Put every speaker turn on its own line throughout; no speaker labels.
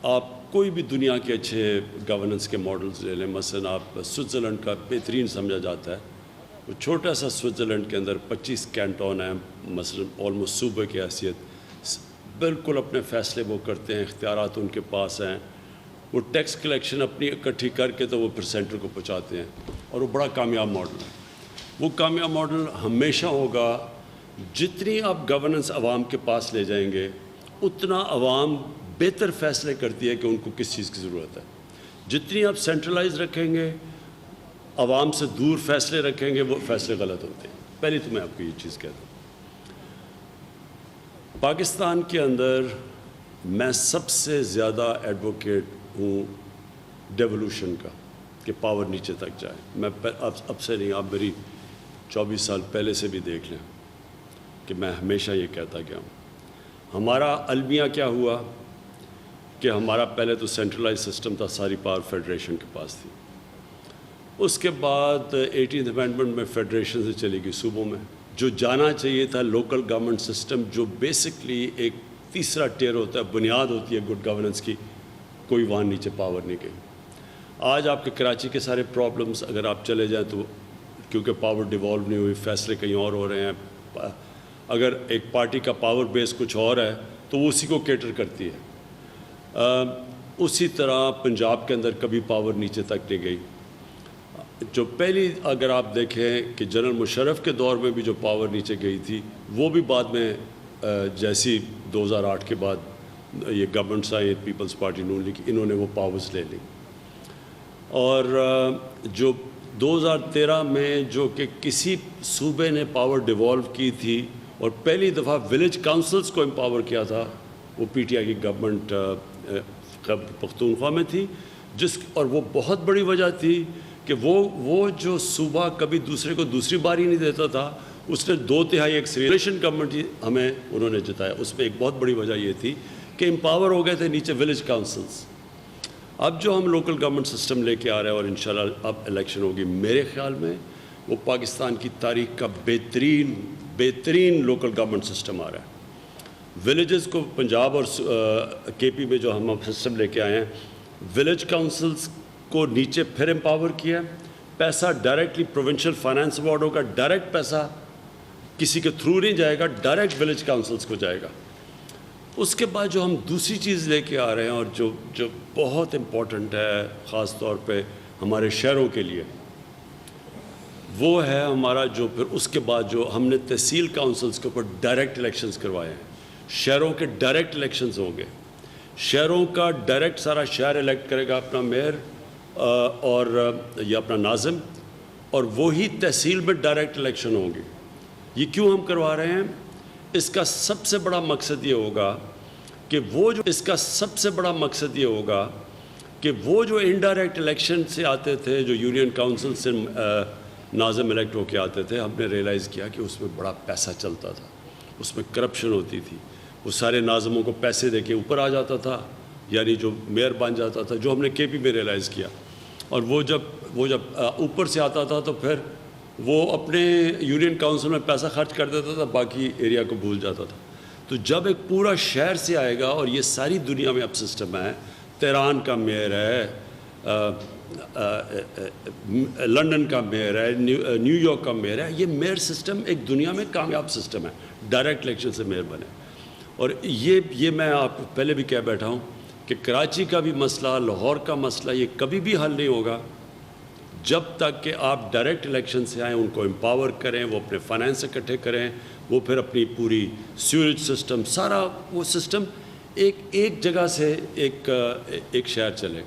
آپ کوئی بھی دنیا کے اچھے گورننس کے ماڈلز لے لیں، مثلا آپ سوئٹزرلینڈ کا بہترین سمجھا جاتا ہے، وہ چھوٹا سا سوئٹزرلینڈ کے اندر 25 کینٹون ہیں، مثلا آلموسٹ صوبے کی حیثیت، بالکل اپنے فیصلے وہ کرتے ہیں، اختیارات ان کے پاس ہیں، وہ ٹیکس کلیکشن اپنی اکٹھی کر کے تو وہ پھر سینٹر کو پہنچاتے ہیں، اور وہ بڑا کامیاب ماڈل ہے۔ وہ کامیاب ماڈل ہمیشہ ہوگا، جتنی آپ گورننس عوام کے پاس لے جائیں گے اتنا عوام بہتر فیصلے کرتی ہے کہ ان کو کس چیز کی ضرورت ہے۔ جتنی آپ سینٹرلائز رکھیں گے، عوام سے دور فیصلے رکھیں گے، وہ فیصلے غلط ہوتے ہیں۔ پہلی تو میں آپ کو یہ چیز کہتا ہوں۔ پاکستان کے اندر میں سب سے زیادہ ایڈوکیٹ ہوں ڈیولوشن کا، کہ پاور نیچے تک جائے۔ میں اب سے نہیں، آپ میری 24 سال پہلے سے بھی دیکھ لیں کہ میں ہمیشہ یہ کہتا گیا ہوں۔ ہمارا المیہ کیا ہوا کہ ہمارا پہلے تو سینٹرلائز سسٹم تھا، ساری پاور فیڈریشن کے پاس تھی۔ اس کے بعد 18th امینڈمنٹ میں فیڈریشن سے چلی گئی صوبوں میں، جو جانا چاہیے تھا لوکل گورنمنٹ سسٹم، جو بیسکلی ایک تیسرا ٹیئر ہوتا ہے، بنیاد ہوتی ہے گڈ گورننس کی، کوئی وہاں نیچے پاور نہیں گئی۔ آج آپ کے کراچی کے سارے پرابلمز اگر آپ چلے جائیں تو کیونکہ پاور ڈیوالو نہیں ہوئی، فیصلے کہیں اور ہو رہے ہیں، اگر ایک پارٹی کا پاور بیس کچھ اور ہے تو وہ اسی کو کیٹر کرتی ہے۔ اسی طرح پنجاب کے اندر کبھی پاور نیچے تک نہیں گئی۔ جو پہلی اگر آپ دیکھیں کہ جنرل مشرف کے دور میں بھی جو پاور نیچے گئی تھی، وہ بھی بعد میں جیسی 2008 کے بعد یہ گورنمنٹس آئی، پیپلز پارٹی نون لیگ، انہوں نے وہ پاورز لے لی۔ اور جو 2013 میں جو کہ کسی صوبے نے پاور ڈیوالو کی تھی اور پہلی دفعہ ولیج کاؤنسلز کو امپاور کیا تھا، وہ پی ٹی آئی کی گورنمنٹ پختونخوا میں تھی، اور وہ بہت بڑی وجہ تھی کہ وہ جو صوبہ کبھی دوسرے کو دوسری باری نہیں دیتا تھا، اس نے 2/3 ایک سیریلیشن گورنمنٹ ہمیں انہوں نے جتایا۔ اس میں ایک بہت بڑی وجہ یہ تھی کہ امپاور ہو گئے تھے نیچے ولیج کاؤنسلز۔ اب جو ہم لوکل گورنمنٹ سسٹم لے کے آ رہے ہیں اور انشاءاللہ اب الیکشن ہوگی، میرے خیال میں وہ پاکستان کی تاریخ کا بہترین لوکل گورنمنٹ سسٹم آ رہا ہے۔ ولیجز کو پنجاب اور کے پی میں جو ہم سسٹم لے کے آئے ہیں، ولیج کاؤنسلز کو نیچے پھر امپاور کیا، پیسہ ڈائریکٹلی پروونشل فائنانس ایوارڈ ہوگا، ڈائریکٹ پیسہ کسی کے تھرو نہیں جائے گا، ڈائریکٹ ولیج کاؤنسلز کو جائے گا۔ اس کے بعد جو ہم دوسری چیز لے کے آ رہے ہیں اور جو بہت امپورٹنٹ ہے خاص طور پہ ہمارے شہروں کے لیے، وہ ہے ہمارا جو پھر اس کے بعد جو ہم نے تحصیل کاؤنسلز کے اوپر ڈائریکٹ الیکشنز کروائے ہیں۔ شہروں کے ڈائریکٹ الیکشنز ہوں گے، شہروں کا ڈائریکٹ سارا شہر الیکٹ کرے گا اپنا میئر اور یا اپنا ناظم، اور وہی تحصیل میں ڈائریکٹ الیکشن ہوں گے۔ یہ کیوں ہم کروا رہے ہیں؟ اس کا سب سے بڑا مقصد یہ ہوگا کہ وہ جو انڈائریکٹ الیکشن سے آتے تھے، جو یونین کاؤنسل سے ناظم الیکٹ ہو کے آتے تھے، ہم نے ریئلائز کیا کہ اس میں بڑا پیسہ چلتا تھا، اس میں کرپشن ہوتی تھی، وہ سارے ناظموں کو پیسے دے کے اوپر آ جاتا تھا، یعنی جو میئر بن جاتا تھا، جو ہم نے کے پی میں ریئلائز کیا۔ اور وہ جب اوپر سے آتا تھا تو پھر وہ اپنے یونین کاؤنسل میں پیسہ خرچ کر دیتا تھا، باقی ایریا کو بھول جاتا تھا۔ تو جب ایک پورا شہر سے آئے گا، اور یہ ساری دنیا میں اب سسٹم ہے، تہران کا میئر ہے، لنڈن کا میئر ہے، نیو یارک کا میئر ہے، یہ میئر سسٹم ایک دنیا میں کامیاب سسٹم ہے، ڈائریکٹ الیکشن سے میئر بنے۔ اور یہ میں آپ کو پہلے بھی کہہ بیٹھا ہوں کہ کراچی کا بھی مسئلہ، لاہور کا مسئلہ، یہ کبھی بھی حل نہیں ہوگا جب تک کہ آپ ڈائریکٹ الیکشن سے آئیں، ان کو امپاور کریں، وہ اپنے فائنینس اکٹھے کریں، وہ پھر اپنی پوری سیوریج سسٹم، سارا وہ سسٹم ایک جگہ سے ایک شہر چلے۔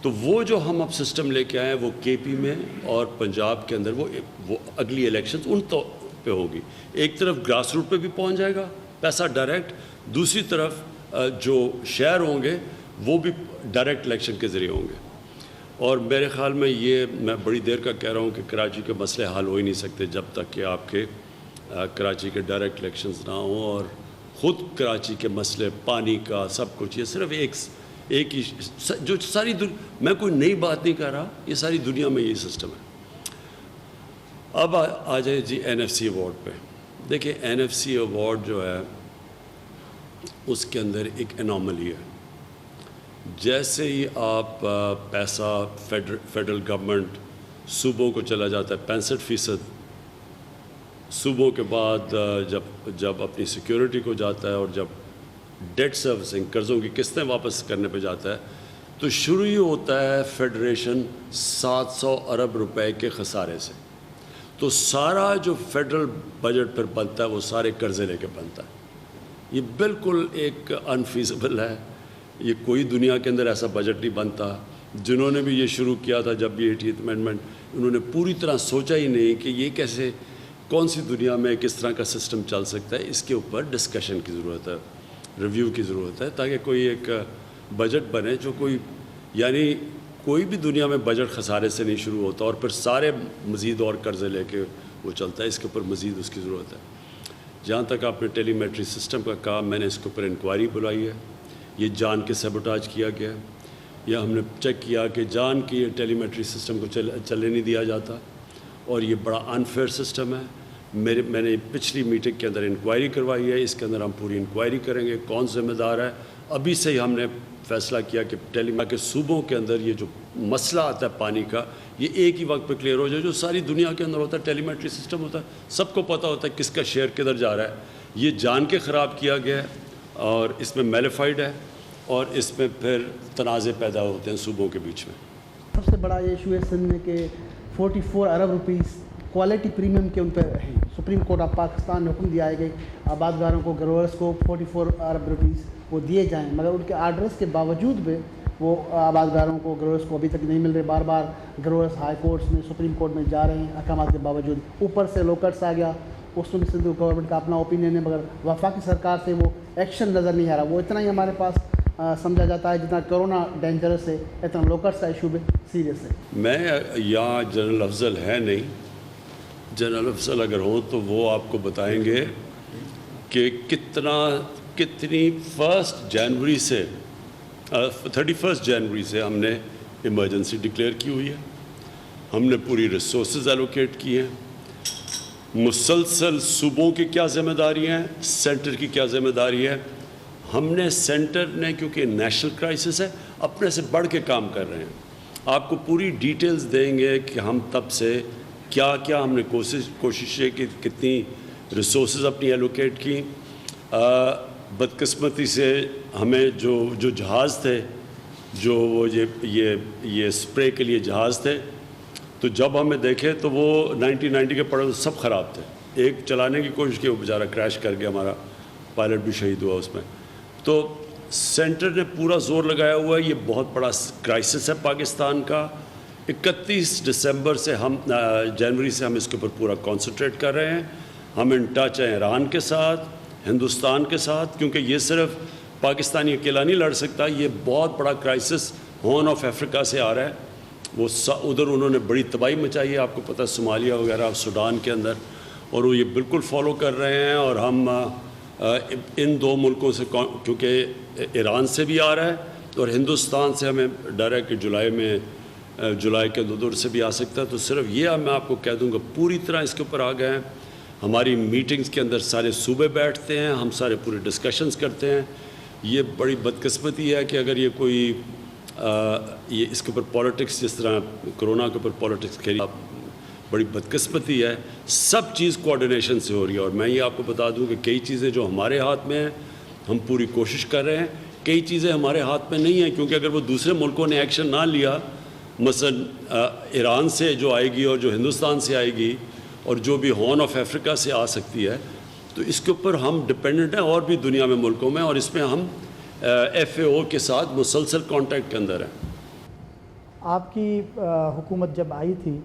تو وہ جو ہم اب سسٹم لے کے آئے ہیں، وہ کے پی میں اور پنجاب کے اندر وہ اگلی الیکشنز ان تو پہ ہوگی۔ ایک طرف گراس روٹ پہ بھی پہنچ جائے گا پیسہ ڈائریکٹ، دوسری طرف جو شہر ہوں گے وہ بھی ڈائریکٹ الیکشن کے ذریعے ہوں گے۔ اور میرے خیال میں میں بڑی دیر کا کہہ رہا ہوں کہ کراچی کے مسئلے حل ہو ہی نہیں سکتے جب تک کہ آپ کے کراچی کے ڈائریکٹ الیکشنز نہ ہوں، اور خود کراچی کے مسئلے، پانی کا، سب کچھ، یہ صرف ایک ہی جو ساری میں کوئی نئی بات نہیں کہہ رہا، یہ ساری دنیا میں یہی سسٹم ہے۔ اب آ جائے جی این ایف سی ایوارڈ پہ۔ دیکھیں این ایف سی ایوارڈ جو ہے اس کے اندر ایک اناملی ہے۔ جیسے ہی آپ پیسہ فیڈرل گورنمنٹ صوبوں کو چلا جاتا ہے 65%، صوبوں کے بعد جب اپنی سیکیورٹی کو جاتا ہے اور جب ڈیٹ سروسنگ قرضوں کی قسطیں واپس کرنے پہ جاتا ہے، تو شروع ہی ہوتا ہے فیڈریشن 700 ارب روپے کے خسارے سے. تو سارا جو فیڈرل بجٹ پر بنتا ہے وہ سارے قرضے لے کے بنتا ہے. یہ بالکل ایک انفیزبل ہے. یہ کوئی دنیا کے اندر ایسا بجٹ نہیں بنتا. جنہوں نے بھی یہ شروع کیا تھا جب بھی 80th امینڈمنٹ، انہوں نے پوری طرح سوچا ہی نہیں کہ یہ کیسے، کون سی دنیا میں کس طرح کا سسٹم چل سکتا ہے. اس کے اوپر ڈسکشن کی ضرورت ہے، ریویو کی ضرورت ہے، تاکہ کوئی ایک بجٹ بنے جو یعنی کوئی بھی دنیا میں بجٹ خسارے سے نہیں شروع ہوتا اور پھر سارے مزید اور قرضے لے کے وہ چلتا ہے. اس کے اوپر مزید اس کی ضرورت ہے. جہاں تک آپ نے ٹیلی میٹری سسٹم کا کہا، میں نے اس کے اوپر انکوائری بلائی ہے. یہ جان کے سیبوٹاج کیا گیا ہے، یا ہم نے چیک کیا کہ جان کی یہ ٹیلی میٹری سسٹم کو چلنے نہیں دیا جاتا، اور یہ بڑا انفیئر سسٹم ہے. میں نے پچھلی میٹنگ کے اندر انکوائری کروائی ہے. اس کے اندر ہم پوری انکوائری کریں گے کون ذمہ دار ہے. ابھی سے ہی ہم نے فیصلہ کیا کہ کے صوبوں کے اندر یہ جو مسئلہ آتا ہے پانی کا، یہ ایک ہی وقت پہ کلیئر ہو جائے. جو ساری دنیا کے اندر ہوتا ہے ٹیلی میٹری سسٹم ہوتا ہے، سب کو پتہ ہوتا ہے کس کا شیئر کدھر جا رہا ہے. یہ جان کے خراب کیا گیا ہے اور اس میں میلیفائڈ ہے، اور اس میں پھر تنازع پیدا ہوتے ہیں صوبوں کے بیچ میں.
سب سے بڑا یہ ایشو ہے سندھ میں کہ 44 ارب روپیز کوالٹی پریمیم کے ان پہ ہیں. سپریم کورٹ آف پاکستان نے حکم دیا ہے کہ آبادگاروں کو، گروورس کو 44 ارب روپیز وہ دیے جائیں، مگر ان کے آرڈرز کے باوجود بھی وہ آبادگاروں کو، گروورس کو ابھی تک نہیں مل رہے. بار بار گروورس ہائی کورٹس میں، سپریم کورٹ میں جا رہے ہیں احکامات کے باوجود. اوپر سے لوکٹس آ گیا، اس میں سندھ گورنمنٹ کا اپنا اوپینین ہے، مگر وفاقی سرکار سے وہ ایکشن نظر نہیں آ رہا. وہ اتنا ہی ہمارے پاس سمجھا جاتا ہے جتنا کرونا ڈینجرس ہے، اتنا لوکٹس کا ایشو بھی سیریس ہے.
میں یہاں جنرل افضل ہے نہیں. جنرل افضل اگر ہوں تو وہ آپ کو بتائیں گے کہ کتنی 1 جنوری سے 31 جنوری سے ہم نے ایمرجنسی ڈکلیئر کی ہوئی ہے. ہم نے پوری ریسورسز ایلوکیٹ کی ہیں. مسلسل صوبوں کی کیا ذمہ داری ہیں، سینٹر کی کیا ذمہ داری ہے. ہم نے سینٹر نے، کیونکہ نیشنل کرائسس ہے، اپنے سے بڑھ کے کام کر رہے ہیں. آپ کو پوری ڈیٹیلز دیں گے کہ ہم تب سے کیا ہم نے کوششیں کی، کتنی ریسورسز اپنی ایلوکیٹ کی. بدقسمتی سے ہمیں جو جہاز تھے، جو وہ یہ اسپرے کے لیے جہاز تھے، تو جب ہمیں دیکھے تو وہ 1990 کے پڑے سب خراب تھے. ایک چلانے کی کوشش کی، وہ بیچارہ کریش کر گیا، ہمارا پائلٹ بھی شہید ہوا اس میں. تو سینٹر نے پورا زور لگایا ہوا ہے. یہ بہت بڑا کرائسس ہے پاکستان کا. 31 دسمبر سے جنوری سے ہم اس کے اوپر پورا کانسنٹریٹ کر رہے ہیں. ہم ان ٹچ ہیں ایران کے ساتھ، ہندوستان کے ساتھ، کیونکہ یہ صرف پاکستانی اکیلا نہیں لڑ سکتا. یہ بہت بڑا کرائسس ہارن آف افریقہ سے آ رہا ہے. وہ ادھر انہوں نے بڑی تباہی مچائی ہے، آپ کو پتہ ہے، صومالیہ وغیرہ، سوڈان کے اندر، اور وہ یہ بالکل فالو کر رہے ہیں. اور ہم ان دو ملکوں سے، کیونکہ ایران سے بھی آ رہا ہے اور ہندوستان سے ہمیں ڈر ہے کہ جولائی کے دور سے بھی آ سکتا ہے. تو صرف یہ میں آپ کو کہہ دوں گا پوری طرح اس کے اوپر آ گئے ہیں. ہماری میٹنگز کے اندر سارے صوبے بیٹھتے ہیں، ہم سارے پورے ڈسکشنز کرتے ہیں. یہ بڑی بدقسمتی ہے کہ اگر یہ کوئی یہ اس کے اوپر پالیٹکس، جس طرح کرونا کے اوپر پالیٹکس کھیلی، بڑی بدقسمتی ہے. سب چیز کوآرڈینیشن سے ہو رہی ہے. اور میں یہ آپ کو بتا دوں کہ کئی چیزیں جو ہمارے ہاتھ میں ہیں، ہم پوری کوشش کر رہے ہیں. کئی چیزیں ہمارے ہاتھ میں نہیں ہیں، کیونکہ اگر وہ دوسرے ملکوں نے ایکشن نہ لیا، مثلا ایران سے جو آئے گی اور جو ہندوستان سے آئے گی اور جو بھی ہارن آف افریقہ سے آ سکتی ہے، تو اس کے اوپر ہم ڈپینڈنٹ ہیں اور بھی دنیا میں ملکوں میں. اور اس میں ہم FAO کے ساتھ مسلسل کانٹیکٹ کے اندر ہیں.
آپ کی حکومت جب آئی تھی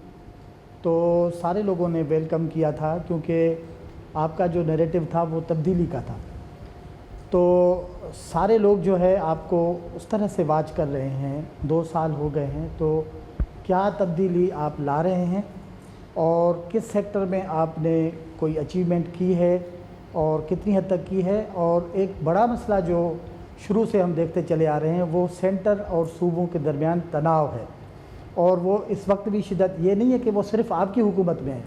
تو سارے لوگوں نے ویلکم کیا تھا، کیونکہ آپ کا جو نیریٹو تھا وہ تبدیلی کا تھا. تو سارے لوگ جو ہے آپ کو اس طرح سے واچ کر رہے ہیں. 2 سال ہو گئے ہیں، تو کیا تبدیلی آپ لا رہے ہیں اور کس سیکٹر میں آپ نے کوئی اچیومنٹ کی ہے اور کتنی حد تک کی ہے؟ اور ایک بڑا مسئلہ جو شروع سے ہم دیکھتے چلے آ رہے ہیں، وہ سینٹر اور صوبوں کے درمیان تناؤ ہے. اور وہ اس وقت بھی شدت یہ نہیں ہے کہ وہ صرف آپ کی حکومت میں ہے.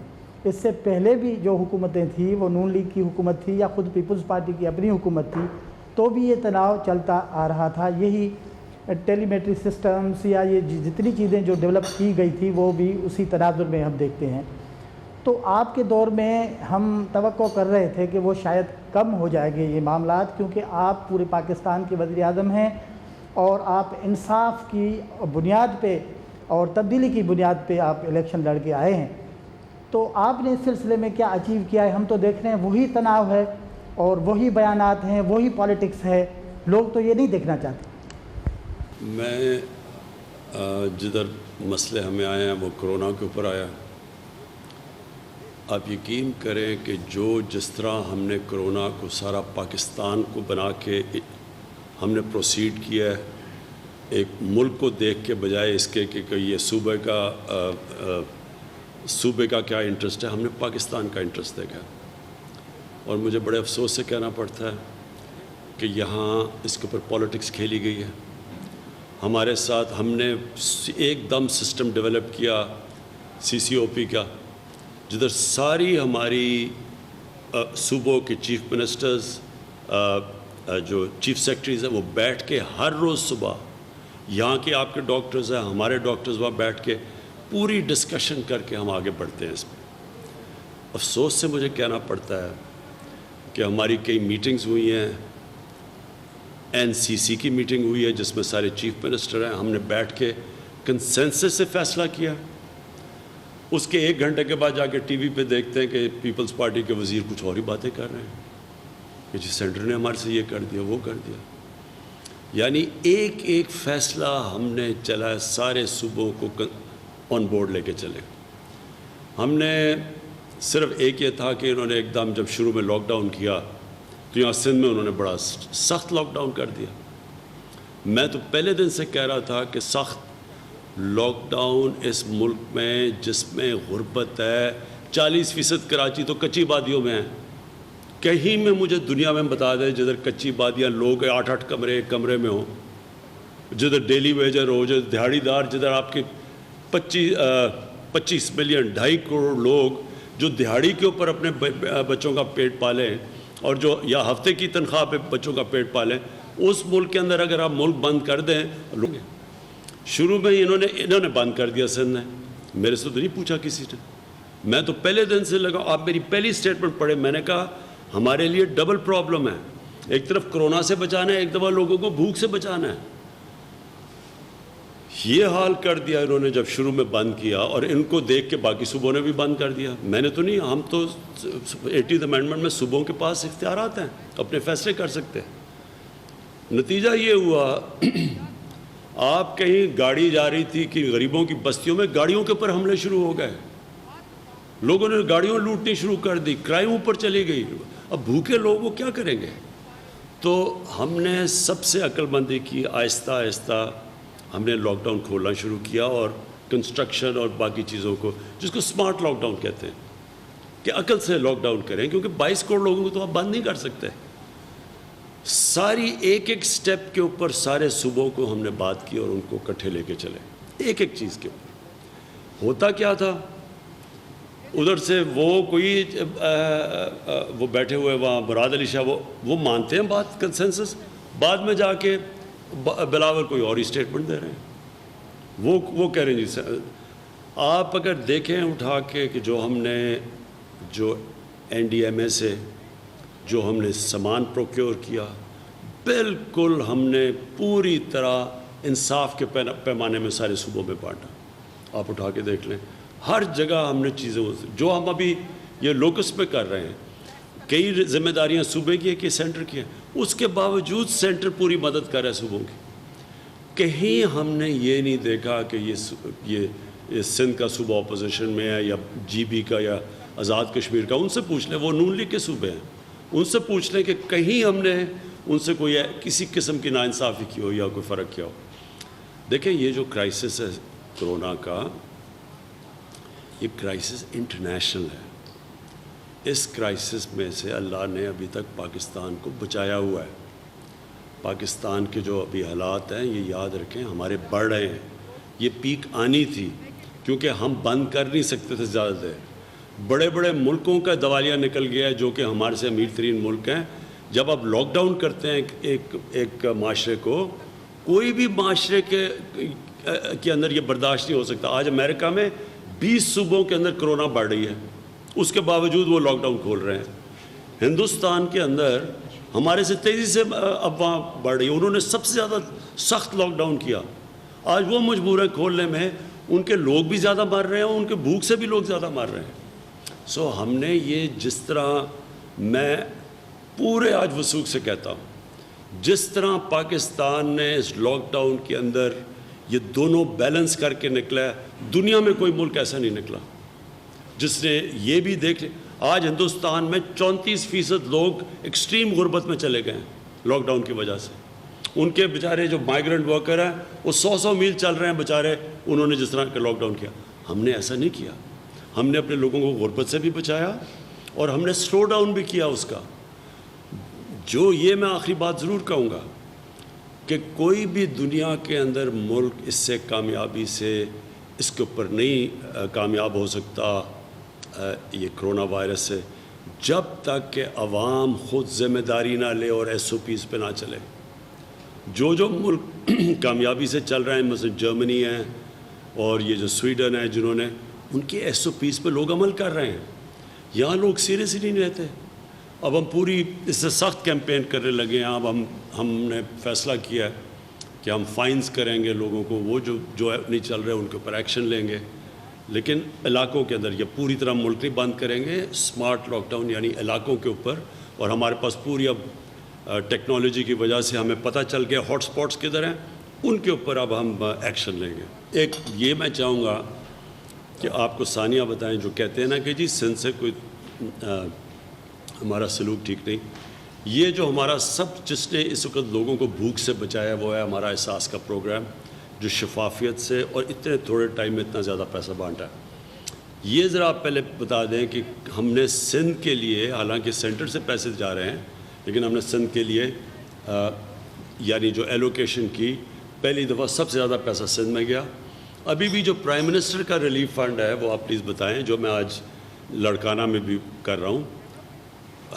اس سے پہلے بھی جو حکومتیں تھیں، وہ نون لیگ کی حکومت تھی یا خود پیپلز پارٹی کی اپنی حکومت تھی، تو بھی یہ تناؤ چلتا آ رہا تھا. یہی ٹیلی میٹری سسٹمز یا یہ جتنی چیزیں جو ڈیولپ کی گئی تھی وہ بھی اسی تناظر میں ہم دیکھتے ہیں. تو آپ کے دور میں ہم توقع کر رہے تھے کہ وہ شاید کم ہو جائے گے یہ معاملات، کیونکہ آپ پورے پاکستان کے وزیر اعظم ہیں اور آپ انصاف کی بنیاد پہ اور تبدیلی کی بنیاد پہ آپ الیکشن لڑ کے آئے ہیں. تو آپ نے اس سلسلے میں کیا اچیو کیا ہے؟ ہم تو دیکھ رہے ہیں وہی تناؤ ہے اور وہی بیانات ہیں، وہی پالیٹکس ہے، لوگ تو یہ نہیں دیکھنا چاہتے.
میں جدھر مسئلے ہمیں آئے ہیں وہ کرونا کے اوپر آیا. آپ یقین کریں کہ جس طرح ہم نے کرونا کو سارا پاکستان کو بنا کے ہم نے پروسیڈ کیا ہے، ایک ملک کو دیکھ کے بجائے اس کے کہ یہ صوبے کا کیا انٹرسٹ ہے، ہم نے پاکستان کا انٹرسٹ دیکھا. اور مجھے بڑے افسوس سے کہنا پڑتا ہے کہ یہاں اس کے اوپر پالیٹکس کھیلی گئی ہے. ہمارے ساتھ ہم نے ایک دم سسٹم ڈیولپ کیا CCOP کا، جدھر ساری ہماری صوبوں کے چیف منسٹرز جو چیف سیکرٹریز ہیں وہ بیٹھ کے ہر روز صبح، یہاں کے آپ کے ڈاکٹرز ہیں، ہمارے ڈاکٹرز وہاں بیٹھ کے پوری ڈسکشن کر کے ہم آگے بڑھتے ہیں اس میں. افسوس سے مجھے کہنا پڑتا ہے کہ ہماری کئی میٹنگز ہوئی ہیں، NCC کی میٹنگ ہوئی ہے جس میں سارے چیف منسٹر ہیں، ہم نے بیٹھ کے کنسنسس سے فیصلہ کیا. اس کے 1 گھنٹے کے بعد جا کے ٹی وی پہ دیکھتے ہیں کہ پیپلز پارٹی کے وزیر کچھ اور ہی باتیں کر رہے ہیں کہ جی سینٹر نے ہمارے سے یہ کر دیا، وہ کر دیا. یعنی ایک فیصلہ ہم نے چلا، سارے صوبوں کو آن بورڈ لے کے چلے. ہم نے صرف ایک یہ تھا کہ انہوں نے ایک دم جب شروع میں لاک ڈاؤن کیا تو یہاں سندھ میں انہوں نے بڑا سخت لاک ڈاؤن کر دیا. میں تو پہلے دن سے کہہ رہا تھا کہ سخت لاک ڈاؤن اس ملک میں جس میں غربت ہے، 40% کراچی تو کچی بادیوں میں ہے. کہیں میں مجھے دنیا میں بتا دے جدھر کچی بادیاں لوگ 8 کمرے ایک کمرے میں ہوں، جدھر ڈیلی ویجر ہو، جدھر دیہڑی دار، جدھر آپ کے 25 ملین 2.5 کروڑ لوگ جو دیہڑی کے اوپر اپنے بچوں کا پیٹ پالیں اور جو یا ہفتے کی تنخواہ پہ بچوں کا پیٹ پالیں، اس ملک کے اندر اگر آپ ملک بند کر دیں. شروع میں انہوں نے بند کر دیا سندھ نے، میرے سے تو نہیں پوچھا کسی نے. میں تو پہلے دن سے لگا، آپ میری پہلی سٹیٹمنٹ پڑھے، میں نے کہا ہمارے لیے ڈبل پرابلم ہے، ایک طرف کرونا سے بچانا ہے، ایک دفعہ لوگوں کو بھوک سے بچانا ہے. یہ حال کر دیا انہوں نے جب شروع میں بند کیا، اور ان کو دیکھ کے باقی صوبوں نے بھی بند کر دیا. میں نے تو نہیں، ہم تو 80th امینڈمنٹ میں صوبوں کے پاس اختیارات ہیں، اپنے فیصلے کر سکتے ہیں. نتیجہ یہ ہوا آپ کہیں گاڑی جا رہی تھی کہ غریبوں کی بستیوں میں گاڑیوں کے اوپر حملے شروع ہو گئے، لوگوں نے گاڑیوں لوٹنی شروع کر دی، کرائم اوپر چلی گئی. اب بھوکے لوگ وہ کیا کریں گے؟ تو ہم نے سب سے عقل مندی کی، آہستہ آہستہ ہم نے لاک ڈاؤن کھولنا شروع کیا، اور کنسٹرکشن اور باقی چیزوں کو، جس کو سمارٹ لاک ڈاؤن کہتے ہیں، کہ عقل سے لاک ڈاؤن کریں، کیونکہ 22 کروڑ لوگوں کو تو آپ بند نہیں کر سکتے. ساری ایک سٹیپ کے اوپر سارے صوبوں کو ہم نے بات کی اور ان کو کٹھے لے کے چلے، ایک چیز کے اوپر. ہوتا کیا تھا ادھر سے وہ بیٹھے ہوئے وہاں مراد علی شاہ، وہ مانتے ہیں بات کنسنسس، بعد میں جا کے بلاول کوئی اور ہی اسٹیٹمنٹ دے رہے ہیں. وہ کہہ رہے ہیں جی آپ اگر دیکھیں اٹھا کے کہ جو ہم نے جو NDMA سے جو ہم نے سامان پروکیور کیا، بالکل ہم نے پوری طرح انصاف کے پیمانے میں سارے صوبوں میں بانٹا. آپ اٹھا کے دیکھ لیں، ہر جگہ ہم نے چیزیں جو ہم ابھی یہ لوکس پہ کر رہے ہیں، کئی ذمہ داریاں صوبے کی ہیں کہ سینٹر کی ہیں، اس کے باوجود سینٹر پوری مدد کر رہا ہے صوبوں کی. کہیں ہم نے یہ نہیں دیکھا کہ یہ سندھ کا صوبہ اپوزیشن میں ہے یا GB کا یا آزاد کشمیر کا. ان سے پوچھ لیں، وہ نون لیگ کے صوبے ہیں، ان سے پوچھ لیں کہ کہیں ہم نے ان سے کوئی کسی قسم کی ناانصافی کی ہو یا کوئی فرق کیا ہو. دیکھیں یہ جو کرائسس ہے کرونا کا، یہ کرائسس انٹرنیشنل ہے. اس کرائسس میں سے اللہ نے ابھی تک پاکستان کو بچایا ہوا ہے. پاکستان کے جو ابھی حالات ہیں یہ یاد رکھیں ہمارے بڑھ رہے ہیں. یہ پیک آنی تھی کیونکہ ہم بند کر نہیں سکتے تھے زیادہ دیر. بڑے بڑے ملکوں کا دیوالیہ نکل گیا ہے جو کہ ہمارے سے امیر ترین ملک ہیں. جب آپ لاک ڈاؤن کرتے ہیں ایک معاشرے کو کوئی بھی معاشرے کے اندر یہ برداشت نہیں ہو سکتا. آج امریکہ میں 20 صوبوں کے اندر کرونا بڑھ رہی ہے, اس کے باوجود وہ لاک ڈاؤن کھول رہے ہیں. ہندوستان کے اندر ہمارے سے تیزی سے افواہ بڑھ رہی ہے. انہوں نے سب سے زیادہ سخت لاک ڈاؤن کیا. آج وہ مجبور ہیں کھولنے میں. ان کے لوگ بھی زیادہ مر رہے ہیں, ان کے بھوک سے بھی لوگ زیادہ مر رہے ہیں. سو ہم نے یہ جس طرح, میں پورے آج وثوق سے کہتا ہوں, جس طرح پاکستان نے اس لاک ڈاؤن کے اندر یہ دونوں بیلنس کر کے نکلا ہے, دنیا میں کوئی ملک ایسا نہیں نکلا جس نے یہ بھی دیکھ. آج ہندوستان میں 34% لوگ ایکسٹریم غربت میں چلے گئے ہیں لاک ڈاؤن کی وجہ سے. ان کے بیچارے جو مائیگرنٹ ورکر ہیں وہ 100 میل چل رہے ہیں بیچارے, انہوں نے جس طرح کا لاک ڈاؤن کیا. ہم نے ایسا نہیں کیا. ہم نے اپنے لوگوں کو غربت سے بھی بچایا اور ہم نے سلو ڈاؤن بھی کیا اس کا. جو یہ میں آخری بات ضرور کہوں گا کہ کوئی بھی دنیا کے اندر ملک اس سے کامیابی سے اس کے اوپر نہیں کامیاب ہو سکتا یہ کرونا وائرس سے, جب تک کہ عوام خود ذمہ داری نہ لے اور SOPs پہ نہ چلے. جو ملک کامیابی سے چل رہے ہیں, مثلا جرمنی ہے اور یہ جو سویڈن ہے, جنہوں نے ان کے SOPs پہ لوگ عمل کر رہے ہیں. یہاں لوگ سیریس ہی نہیں لیتے. اب ہم پوری اس سے سخت کیمپین کرنے لگے ہیں. اب ہم نے فیصلہ کیا ہے کہ ہم فائنز کریں گے لوگوں کو, وہ جو نہیں چل رہے ان کے اوپر ایکشن لیں گے. لیکن علاقوں کے اندر یہ پوری طرح ملک نہیں بند کریں گے. اسمارٹ لاک ڈاؤن یعنی علاقوں کے اوپر, اور ہمارے پاس پوری اب ٹیکنالوجی کی وجہ سے ہمیں پتہ چل گیا ہاٹ سپاٹس کدھر ہیں, ان کے اوپر اب ہم ایکشن لیں گے. ایک یہ میں چاہوں گا کہ آپ کو ثانیہ بتائیں, جو کہتے ہیں نا کہ جی سندھ سے کوئی ہمارا سلوک ٹھیک نہیں. یہ جو ہمارا سب جس نے اس وقت لوگوں کو بھوک سے بچایا وہ ہے ہمارا احساس کا پروگرام, جو شفافیت سے اور اتنے تھوڑے ٹائم میں اتنا زیادہ پیسہ بانٹا ہے. یہ ذرا آپ پہلے بتا دیں کہ ہم نے سندھ کے لیے, حالانکہ سینٹر سے پیسے جا رہے ہیں, لیکن ہم نے سندھ کے لیے یعنی جو ایلوکیشن کی, پہلی دفعہ سب سے زیادہ پیسہ سندھ میں گیا. ابھی بھی جو پرائم منسٹر کا ریلیف فنڈ ہے وہ آپ پلیز بتائیں, جو میں آج لڑکانہ میں بھی کر رہا ہوں,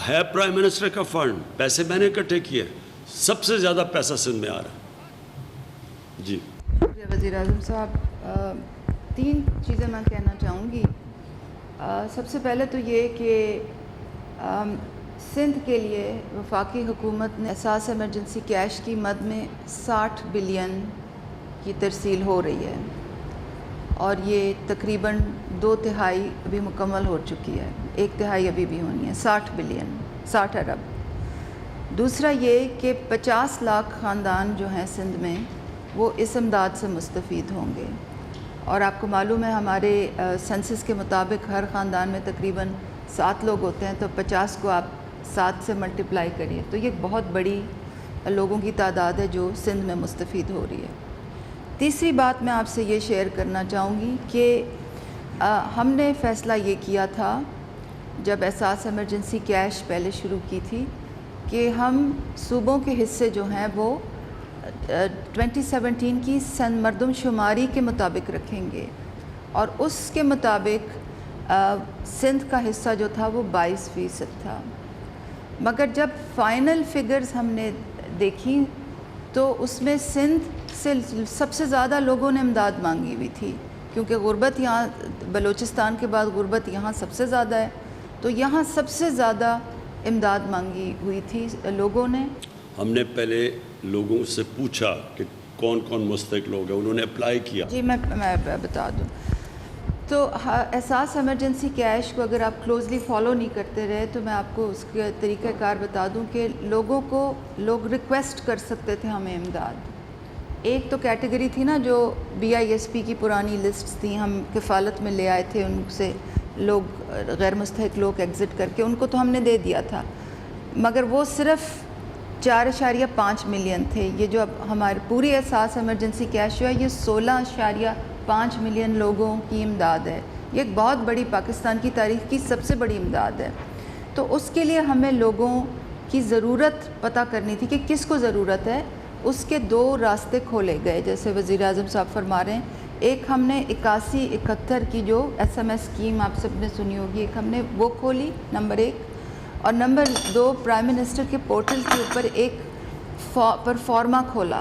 ہے پرائم منسٹر کا فنڈ, پیسے میں نے اکٹھے کیے, سب سے زیادہ پیسہ سندھ میں آ رہا ہے. جی
شکریہ وزیر اعظم صاحب. 3 چیزیں میں کہنا چاہوں گی. سب سے پہلے تو یہ کہ سندھ کے لیے وفاقی حکومت نے احساس ایمرجنسی کیش کی مد میں 60 بلین کی ترسیل ہو رہی ہے, اور یہ تقریباً 2/3 ابھی مکمل ہو چکی ہے, 1/3 ابھی بھی ہونی ہے. 60 بلین, 60 ارب. دوسرا یہ کہ 50 لاکھ خاندان جو ہیں سندھ میں وہ اس امداد سے مستفید ہوں گے. اور آپ کو معلوم ہے ہمارے سینسس کے مطابق ہر خاندان میں تقریباً 7 لوگ ہوتے ہیں, تو 50 کو آپ 7 سے ملٹیپلائی کریے, تو یہ بہت بڑی لوگوں کی تعداد ہے جو سندھ میں مستفید ہو رہی ہے. تیسری بات میں آپ سے یہ شیئر کرنا چاہوں گی کہ ہم نے فیصلہ یہ کیا تھا جب احساس ایمرجنسی کیش پہلے شروع کی تھی کہ ہم صوبوں کے حصے جو ہیں وہ 2017 کی مردم شماری کے مطابق رکھیں گے, اور اس کے مطابق سندھ کا حصہ جو تھا وہ 22% تھا. مگر جب فائنل فگرز ہم نے دیکھی تو اس میں سندھ سے سب سے زیادہ لوگوں نے امداد مانگی ہوئی تھی, کیونکہ غربت یہاں بلوچستان کے بعد غربت یہاں سب سے زیادہ ہے, تو یہاں سب سے زیادہ امداد مانگی ہوئی تھی لوگوں نے.
ہم نے پہلے لوگوں سے پوچھا کہ کون کون مستحق لوگ ہیں, انہوں نے اپلائی کیا.
جی میں بتا دوں تو احساس ایمرجنسی کیش کو اگر آپ کلوزلی فالو نہیں کرتے رہے تو میں آپ کو اس کے طریقہ کار بتا دوں کہ لوگ ریکویسٹ کر سکتے تھے ہمیں امداد. ایک تو کیٹیگری تھی نا جو BISP کی پرانی لسٹس تھیں, ہم کفالت میں لے آئے تھے, ان سے لوگ غیر مستحق لوگ ایگزٹ کر کے ان کو تو ہم نے دے دیا تھا, مگر وہ صرف 4.5 ملین تھے. یہ جو اب ہمارے پوری احساس ایمرجنسی کیش جو ہے یہ 16.5 ملین لوگوں کی امداد ہے. یہ ایک بہت بڑی پاکستان کی تاریخ کی سب سے بڑی امداد ہے. تو اس کے لیے ہمیں لوگوں کی ضرورت پتہ کرنی تھی کہ کس کو ضرورت ہے. اس کے 2 راستے کھولے گئے جیسے وزیر اعظم صاحب فرما رہے ہیں. ایک ہم نے 8171 کی جو SMS اسکیم آپ سب نے سنی ہوگی, ایک ہم نے وہ کھولی نمبر 1, اور نمبر 2 پرائم منسٹر کے پورٹل کے اوپر ایک پرفارما کھولا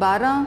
12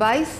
22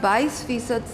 22%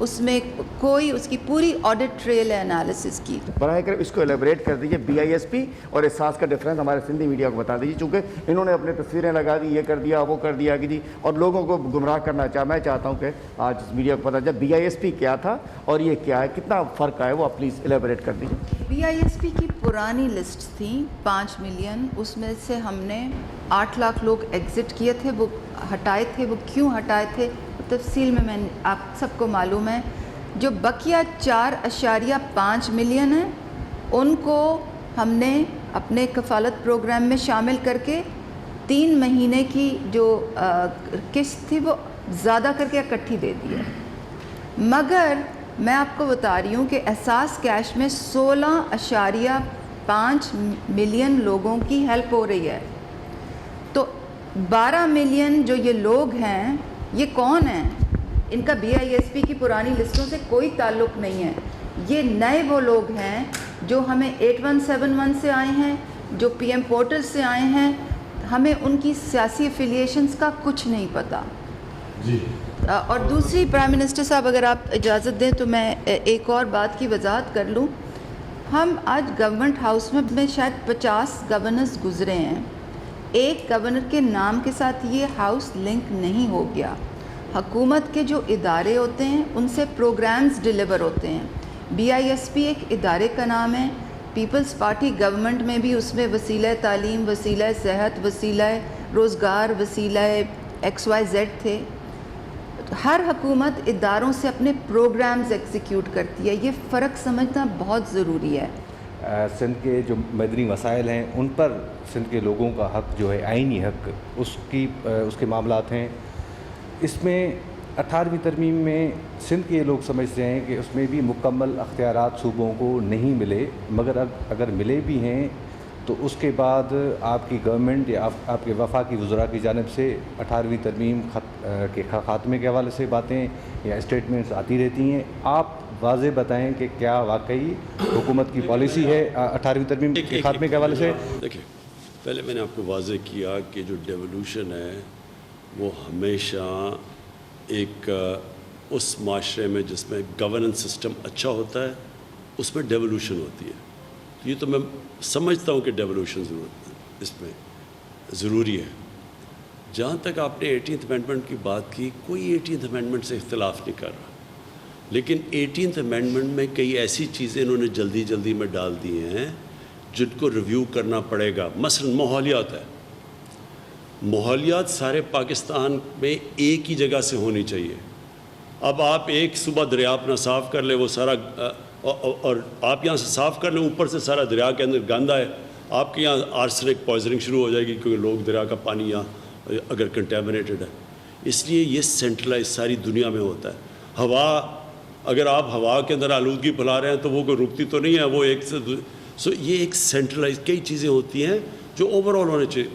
اس میں کوئی اس کی پوری آڈٹ ٹریل ہے انالیسس کی.
براہ کرم اس کو ایلیبریٹ کر دیجیے, بی آئی ایس پی اور احساس کا ڈفرینس ہمارے سندھی میڈیا کو بتا دیجیے, چونکہ انہوں نے اپنے تصویریں لگا دی, یہ کر دیا وہ کر دیا کہ جی, اور لوگوں کو گمراہ کرنا میں چاہتا ہوں کہ آج اس میڈیا کو پتا چلے بی آئی ایس پی کیا تھا اور یہ کیا ہے, کتنا فرق ہے وہ آپ پلیز ایلیبریٹ کر دیجیے.
بی آئی ایس پی کی پرانی لسٹ تھیں 5 ملین, اس میں سے ہم نے 8 لاکھ لوگ ایگزٹ کیے تھے, وہ ہٹائے تھے. وہ کیوں ہٹائے تھے تفصیل میں آپ سب کو معلوم ہے. جو بقیہ 4.5 ملین ہیں ان کو ہم نے اپنے کفالت پروگرام میں شامل کر کے 3 مہینے کی جو قسط تھی وہ زیادہ کر کے اکٹھی دے دی ہے. مگر میں آپ کو بتا رہی ہوں کہ احساس کیش میں 16.5 ملین لوگوں کی ہیلپ ہو رہی ہے. تو 12 ملین جو یہ لوگ ہیں یہ کون ہیں؟ ان کا بی آئی ایس پی کی پرانی لسٹوں سے کوئی تعلق نہیں ہے. یہ نئے وہ لوگ ہیں جو ہمیں 8171 سے آئے ہیں, جو پی ایم پورٹل سے آئے ہیں. ہمیں ان کی سیاسی افیلیشنز کا کچھ نہیں پتہ.
جی.
اور دوسری پرائم منسٹر صاحب اگر آپ اجازت دیں تو میں ایک اور بات کی وضاحت کر لوں. ہم آج گورنمنٹ ہاؤس میں شاید 50 گورنرز گزرے ہیں, ایک گورنر کے نام کے ساتھ یہ ہاؤس لنک نہیں ہو گیا. حکومت کے جو ادارے ہوتے ہیں ان سے پروگرامز ڈیلیور ہوتے ہیں. بی آئی ایس پی ایک ادارے کا نام ہے. پیپلز پارٹی گورنمنٹ میں بھی اس میں وسیلہ تعلیم, وسیلہ صحت, وسیلہ روزگار, وسیلہ XYZ تھے. ہر حکومت اداروں سے اپنے پروگرامز ایگزیکیوٹ کرتی ہے. یہ فرق سمجھنا بہت ضروری ہے.
سندھ کے جو مدنی مسائل ہیں ان پر سندھ کے لوگوں کا حق جو ہے آئینی حق, اس کے معاملات ہیں. اس میں 18ویں ترمیم میں سندھ کے لوگ سمجھتے ہیں کہ اس میں بھی مکمل اختیارات صوبوں کو نہیں ملے, مگر اگر ملے بھی ہیں تو اس کے بعد آپ کی گورنمنٹ یا آپ کے وفاقی وزراء کی جانب سے 18ویں ترمیم کے خاتمے کے حوالے سے باتیں یا اسٹیٹمنٹس آتی رہتی ہیں. آپ واضح بتائیں کہ کیا واقعی حکومت کی پالیسی ہے 18ویں ترمیم کے خاتمے کے حوالے سے؟
دیکھیں, پہلے میں نے آپ کو واضح کیا کہ جو ڈیولوشن ہے وہ ہمیشہ ایک اس معاشرے میں جس میں گورننس سسٹم اچھا ہوتا ہے اس میں ڈیولوشن ہوتی ہے. یہ تو میں سمجھتا ہوں کہ ڈیولوشن اس میں ضروری ہے. جہاں تک آپ نے 18th امینڈمنٹ کی بات کی, کوئی 18th امینڈمنٹ سے اختلاف نہیں کر رہا, لیکن 18th امینڈمنٹ میں کئی ایسی چیزیں انہوں نے جلدی میں ڈال دی ہیں جن کو ریویو کرنا پڑے گا. مثلا ماحولیات ہے. ماحولیات سارے پاکستان میں ایک ہی جگہ سے ہونی چاہیے. اب آپ ایک صبح دریا اپنا صاف کر لیں, وہ سارا اور آپ یہاں سے صاف کر لیں, اوپر سے سارا دریا کے اندر گندہ ہے, آپ کے یہاں آرسنک پوائزننگ شروع ہو جائے گی کیونکہ لوگ دریا کا پانی یہاں اگر کنٹیمنیٹڈ ہے. اس لیے یہ سینٹرلائز ساری دنیا میں ہوتا ہے. ہوا, اگر آپ ہوا کے اندر آلودگی پھیلا رہے ہیں تو وہ کوئی رکتی تو نہیں ہے, وہ ایک سے یہ ایک سینٹرلائز کئی چیزیں ہوتی ہیں جو اوور آل ہونے چاہیے.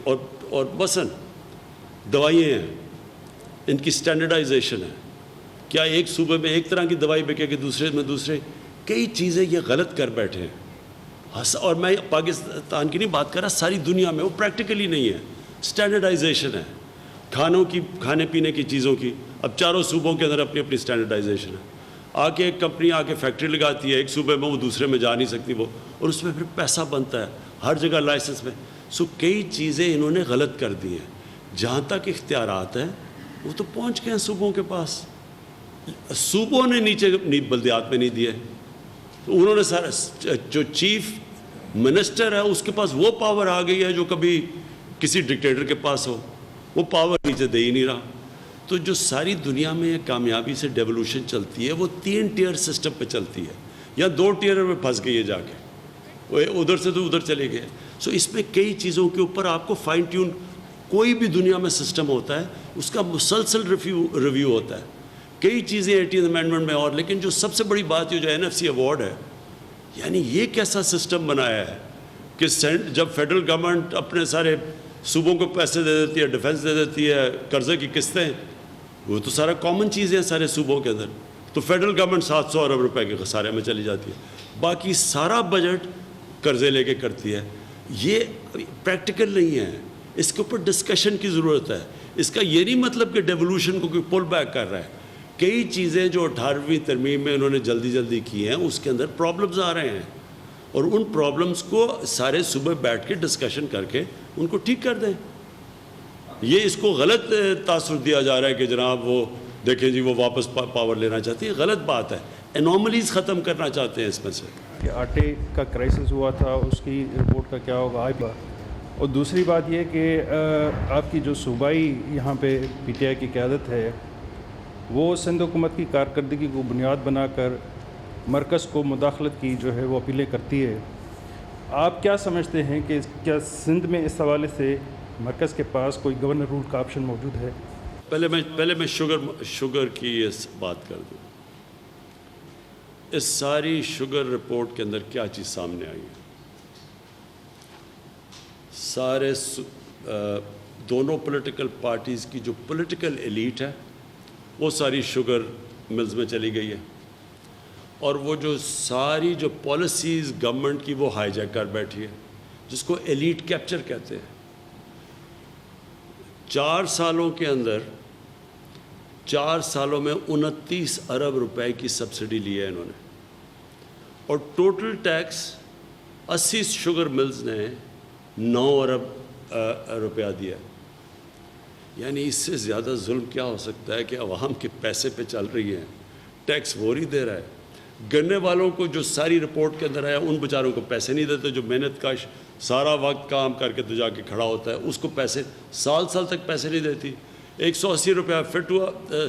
اور مثلاً دوائیں ہیں, ان کی اسٹینڈرڈائزیشن ہے. کیا ایک صوبے میں ایک طرح کی دوائی بکے گی دوسرے میں دوسرے؟ کئی چیزیں یہ غلط کر بیٹھے ہیں. اور میں پاکستان کی نہیں بات کر رہا, ساری دنیا میں وہ پریکٹیکلی نہیں ہے. اسٹینڈرڈائزیشن ہے کھانوں کی, کھانے پینے کی چیزوں کی. اب چاروں صوبوں کے اندر اپنی اسٹینڈرڈائزیشن ہے. آ کے ایک کمپنی آ کے فیکٹری لگاتی ہے ایک صوبے میں, وہ دوسرے میں جا نہیں سکتی وہ, اور اس میں پھر پیسہ بنتا ہے ہر جگہ لائسنس میں. کئی چیزیں انہوں نے غلط کر دی ہیں. جہاں تک اختیارات ہیں وہ تو پہنچ گئے ہیں صوبوں کے پاس. صوبوں نے نیچے بلدیات میں نہیں دیے. انہوں نے سارا, جو چیف منسٹر ہے اس کے پاس وہ پاور آ گئی ہے جو کبھی کسی ڈکٹیٹر کے پاس ہو, وہ پاور نیچے دے ہی نہیں رہا. تو جو ساری دنیا میں کامیابی سے ڈیولوشن چلتی ہے وہ 3 ٹیئر سسٹم پہ چلتی ہے, یا 2 ٹیئر میں پھنس گئی ہے جا کے, وہ ادھر سے تو ادھر چلے گئے. اس میں کئی چیزوں کے اوپر آپ کو فائن ٹیون, کوئی بھی دنیا میں سسٹم ہوتا ہے اس کا مسلسل ریویو ہوتا ہے. کئی چیزیں 18th امینڈمنٹ میں, اور لیکن جو سب سے بڑی بات یہ جو NFC ایوارڈ ہے, یعنی یہ کیسا سسٹم بنایا ہے کہ جب فیڈرل گورنمنٹ اپنے سارے صوبوں کو پیسے دے دیتی ہے, ڈیفنس دے دیتی ہے, قرضے کی قسطیں, وہ تو سارا کامن چیزیں ہیں سارے صوبوں کے اندر, تو فیڈرل گورنمنٹ 700 ارب روپے کے خسارے میں چلی جاتی ہے. باقی سارا بجٹ قرضے لے کے کرتی ہے. یہ پریکٹیکل نہیں ہے, اس کے اوپر ڈسکشن کی ضرورت ہے. اس کا یہ نہیں مطلب کہ ڈیولوشن کو کوئی پل بیک کر رہا ہے. کئی چیزیں جو 18ویں ترمیم میں انہوں نے جلدی کی ہیں اس کے اندر پرابلمز آ رہے ہیں، اور ان پرابلمز کو سارے صبح بیٹھ کے ڈسکشن کر کے ان کو ٹھیک کر دیں. یہ اس کو غلط تاثر دیا جا رہا ہے کہ جناب وہ دیکھیں جی وہ واپس پاور لینا چاہتی ہے، غلط بات ہے. انوملیز ختم کرنا چاہتے ہیں اس میں سے.
کہ آٹے کا کرائسس ہوا تھا اس کی رپورٹ کا کیا ہوگا. اور دوسری بات یہ کہ آپ کی جو صوبائی یہاں پہ پی ٹی آئی کی قیادت ہے وہ سندھ حکومت کی کارکردگی کو بنیاد بنا کر مرکز کو مداخلت کی جو ہے وہ اپیلیں کرتی ہے. آپ کیا سمجھتے ہیں کہ کیا سندھ میں اس حوالے سے مرکز کے پاس کوئی گورنر رول کا آپشن موجود ہے؟
پہلے میں شوگر کی یہ بات کر دوں. اس ساری شوگر رپورٹ کے اندر کیا چیز سامنے آئی ہے؟ سارے دونوں پولیٹیکل پارٹیز کی جو پولیٹیکل ایلیٹ ہے وہ ساری شوگر ملز میں چلی گئی ہے، اور وہ جو ساری جو پالیسیز گورنمنٹ کی وہ ہائی جیک کر بیٹھی ہے، جس کو ایلیٹ کیپچر کہتے ہیں. 4 سالوں کے اندر 4 سالوں میں 29 ارب روپے کی سبسڈی لی ہے انہوں نے، اور ٹوٹل ٹیکس 80 شوگر ملز نے 9 ارب روپیہ دیا. یعنی اس سے زیادہ ظلم کیا ہو سکتا ہے کہ عوام کے پیسے پہ چل رہی ہیں، ٹیکس وہ نہیں دے رہا ہے. گنے والوں کو جو ساری رپورٹ کے اندر آیا ان بیچاروں کو پیسے نہیں دیتے، جو محنت کاش سارا وقت کام کر کے تو جا کے کھڑا ہوتا ہے اس کو پیسے سال تک پیسے نہیں دیتی. 180 روپیہ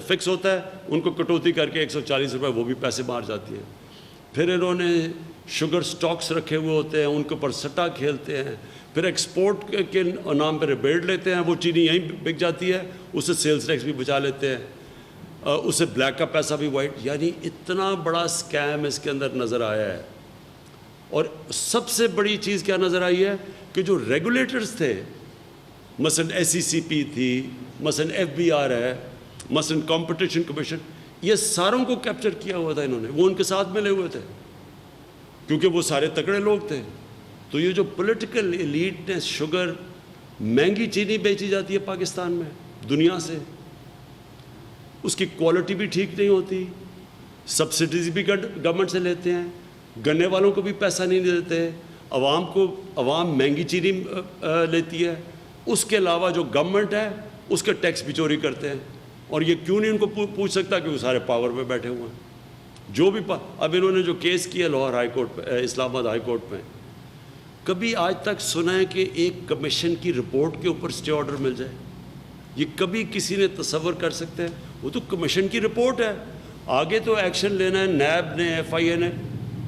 فکس ہوتا ہے، ان کو کٹوتی کر کے 140 روپے وہ بھی پیسے مار جاتی ہیں. پھر انہوں نے شوگر سٹاکس رکھے ہوئے ہوتے ہیں، ان کے اوپر سٹا کھیلتے ہیں، پھر ایکسپورٹ کے نام پہ ریبیٹ لیتے ہیں، وہ چینی یہیں بک جاتی ہے، اس سے سیلز ٹیکس بھی بچا لیتے ہیں، اس سے بلیک کا پیسہ بھی وائٹ. یعنی اتنا بڑا سکیم اس کے اندر نظر آیا ہے. اور سب سے بڑی چیز کیا نظر آئی ہے کہ جو ریگولیٹرز تھے، مثلا SECP تھی، مثلا FBR ہے، مثلا کمپٹیشن کمیشن، یہ ساروں کو کیپچر کیا ہوا تھا انہوں نے، وہ ان کے ساتھ ملے ہوئے تھے کیونکہ وہ سارے تکڑے لوگ تھے. تو یہ جو پولیٹیکل ایلیٹ نے شوگر، مہنگی چینی بیچی جاتی ہے پاکستان میں دنیا سے، اس کی کوالٹی بھی ٹھیک نہیں ہوتی، سبسڈیز بھی گورنمنٹ سے لیتے ہیں، گنے والوں کو بھی پیسہ نہیں دیتے، عوام مہنگی چینی لیتی ہے، اس کے علاوہ جو گورنمنٹ ہے اس کے ٹیکس بھی چوری کرتے ہیں. اور یہ کیوں نہیں ان کو پوچھ سکتا کہ وہ سارے پاور پہ بیٹھے ہوئے ہیں. جو بھی اب انہوں نے جو کیس کیا لاہور ہائی کورٹ پہ، اسلام آباد ہائی کورٹ میں، کبھی آج تک سنا ہے کہ ایک کمیشن کی رپورٹ کے اوپر اسٹے آرڈر مل جائے؟ یہ کبھی کسی نے تصور کر سکتے ہیں؟ وہ تو کمیشن کی رپورٹ ہے، آگے تو ایکشن لینا ہے نیب نے، FIA نے،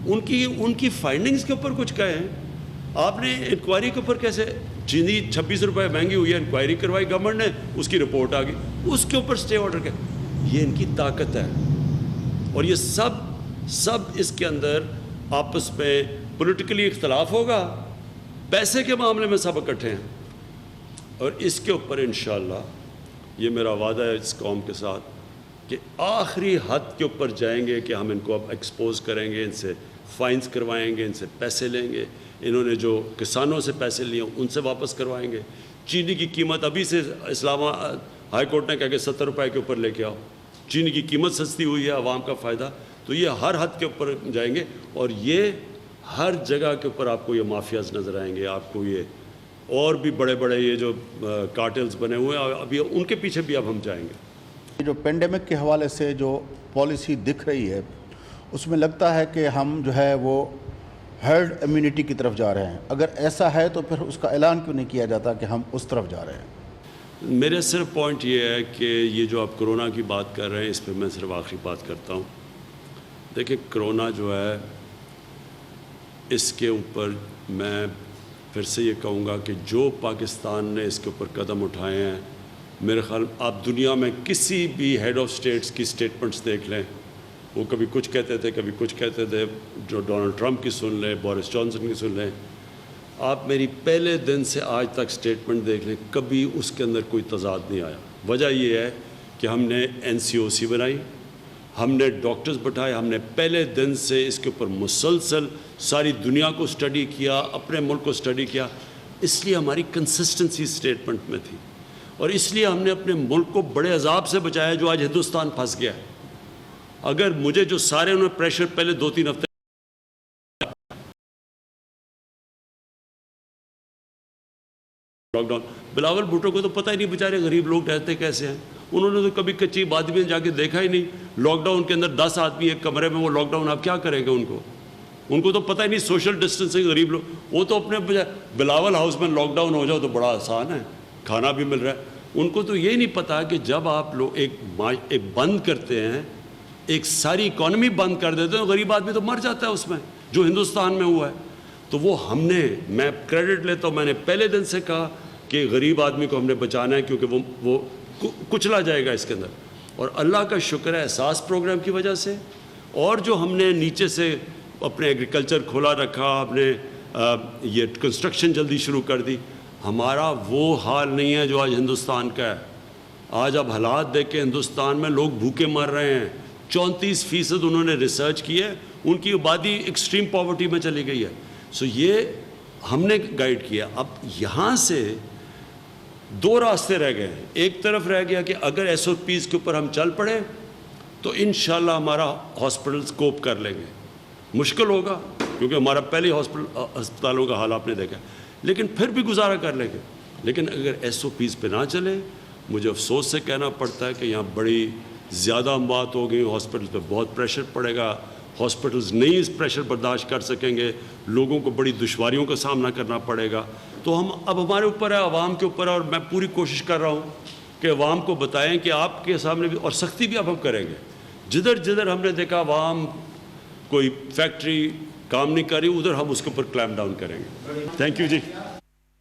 ان کی فائنڈنگز کے اوپر کچھ کہیں. آپ نے انکوائری کے اوپر کیسے، چینی 26 روپے مہنگی ہوئی ہے، انکوائری کروائی گورنمنٹ نے، اس کی رپورٹ آ گئی، اس کے اوپر اسٹے آرڈر کیا؟ یہ ان کی طاقت ہے. اور یہ سب اس کے اندر آپس میں پولیٹیکلی اختلاف ہوگا، پیسے کے معاملے میں سب اکٹھے ہیں. اور اس کے اوپر انشاءاللہ یہ میرا وعدہ ہے اس قوم کے ساتھ کہ آخری حد کے اوپر جائیں گے کہ ہم ان کو اب ایکسپوز کریں گے، ان سے فائنز کروائیں گے، ان سے پیسے لیں گے، انہوں نے جو کسانوں سے پیسے لیے ان سے واپس کروائیں گے. چینی کی قیمت ابھی سے اسلام ہائی کورٹ نے کہا کہ 70 روپے کے اوپر لے کے آؤ. چینی کی قیمت سستی ہوئی ہے، عوام کا فائدہ. تو یہ ہر حد کے اوپر جائیں گے، اور یہ ہر جگہ کے اوپر آپ کو یہ مافیاز نظر آئیں گے، آپ کو یہ اور بھی بڑے یہ جو کارٹلز بنے ہوئے ہیں ابھی ان کے پیچھے بھی اب ہم جائیں گے.
جو پینڈیمک کے حوالے سے جو پالیسی دکھ رہی ہے اس میں لگتا ہے کہ ہم جو ہے وہ ہرڈ امیونٹی کی طرف جا رہے ہیں. اگر ایسا ہے تو پھر اس کا اعلان کیوں نہیں کیا جاتا کہ ہم اس طرف جا رہے ہیں؟
میرے صرف پوائنٹ یہ ہے کہ یہ جو آپ کرونا کی بات کر رہے ہیں اس پہ میں صرف آخری بات کرتا ہوں. دیکھیں کرونا جو ہے اس کے اوپر میں پھر سے یہ کہوں گا کہ جو پاکستان نے اس کے اوپر قدم اٹھائے ہیں، میرے خیال آپ دنیا میں کسی بھی ہیڈ آف سٹیٹس کی سٹیٹمنٹس دیکھ لیں، وہ کبھی کچھ کہتے تھے کبھی کچھ کہتے تھے. جو ڈونلڈ ٹرمپ کی سن لیں، بورس جانسن کی سن لیں، آپ میری پہلے دن سے آج تک سٹیٹمنٹ دیکھ لیں، کبھی اس کے اندر کوئی تضاد نہیں آیا. وجہ یہ ہے کہ ہم نے NCOC بنائی، ہم نے ڈاکٹرز بٹھائے، ہم نے پہلے دن سے اس کے اوپر مسلسل ساری دنیا کو اسٹڈی کیا، اپنے ملک کو اسٹڈی کیا. اس لیے ہماری کنسسٹنسی سٹیٹمنٹ میں تھی، اور اس لیے ہم نے اپنے ملک کو بڑے عذاب سے بچایا جو آج ہندوستان پھنس گیا ہے. اگر مجھے جو سارے انہوں نے پریشر پہلے 2-3 ہفتے لاک ڈاؤن، بلاول بھٹو کو تو پتہ ہی نہیں بیچارے غریب لوگ رہتے کیسے ہیں، انہوں نے تو کبھی کچی آبادی میں جا کے دیکھا ہی نہیں، لاک ڈاؤن کے اندر 10 آدمی ایک کمرے میں، وہ لاک ڈاؤن آپ کیا کریں گے ان کو تو پتہ ہی نہیں سوشل ڈسٹنسنگ، غریب لوگ وہ تو اپنے بلاول ہاؤس میں لاک ڈاؤن ہو جاؤ تو بڑا آسان ہے، کھانا بھی مل رہا ہے، ان کو تو یہ نہیں پتا کہ جب آپ لوگ ایک بند کرتے ہیں، ایک ساری اکانومی بند کر دیتے ہیں، غریب آدمی تو مر جاتا ہے اس میں، جو ہندوستان میں ہوا ہے۔ تو وہ میں کریڈٹ لیتا ہوں، میں نے پہلے دن سے کہا کہ غریب آدمی کو ہم نے بچانا ہے، کیونکہ وہ کچلا جائے گا اس کے اندر، اور اللہ کا شکر ہے احساس پروگرام کی وجہ سے، اور جو ہم نے نیچے سے اپنے ایگریکلچر کھولا رکھا، اپنے یہ کنسٹرکشن جلدی شروع کر دی، ہمارا وہ حال نہیں ہے جو آج ہندوستان کا ہے۔ آج اب حالات دیکھ کے ہندوستان میں لوگ بھوکے مر رہے ہیں، 34% انہوں نے ریسرچ کی ہے، ان کی آبادی ایکسٹریم پاورٹی میں چلی گئی ہے۔ سو یہ ہم نے گائیڈ کیا۔ اب یہاں سے 2 راستے رہ گئے ہیں، ایک طرف رہ گیا کہ اگر ایس او پیز کے اوپر ہم چل پڑے تو انشاءاللہ ہمارا ہاسپٹلز کوپ کر لیں گے، مشکل ہوگا کیونکہ ہمارا پہلے ہسپتالوں کا حال آپ نے دیکھا، لیکن پھر بھی گزارا کر لیں گے۔ لیکن اگر ایس او پیز پہ نہ چلے، مجھے افسوس سے کہنا پڑتا ہے کہ یہاں بڑی زیادہ اموات ہو گئی، ہاسپٹل پہ بہت پریشر پڑے گا، ہاسپٹلز نہیں اس پریشر برداشت کر سکیں گے، لوگوں کو بڑی دشواریوں کا سامنا کرنا پڑے گا۔ تو اب ہمارے اوپر ہے، عوام کے اوپر ہے، اور میں پوری کوشش کر رہا ہوں کہ عوام کو بتائیں کہ آپ کے سامنے بھی، اور سختی بھی اب ہم کریں گے، جدھر ہم نے دیکھا عوام کوئی فیکٹری کام نہیں کر رہی، ادھر ہم اس کے اوپر کلیمپ ڈاؤن کریں گے۔ Thank you G.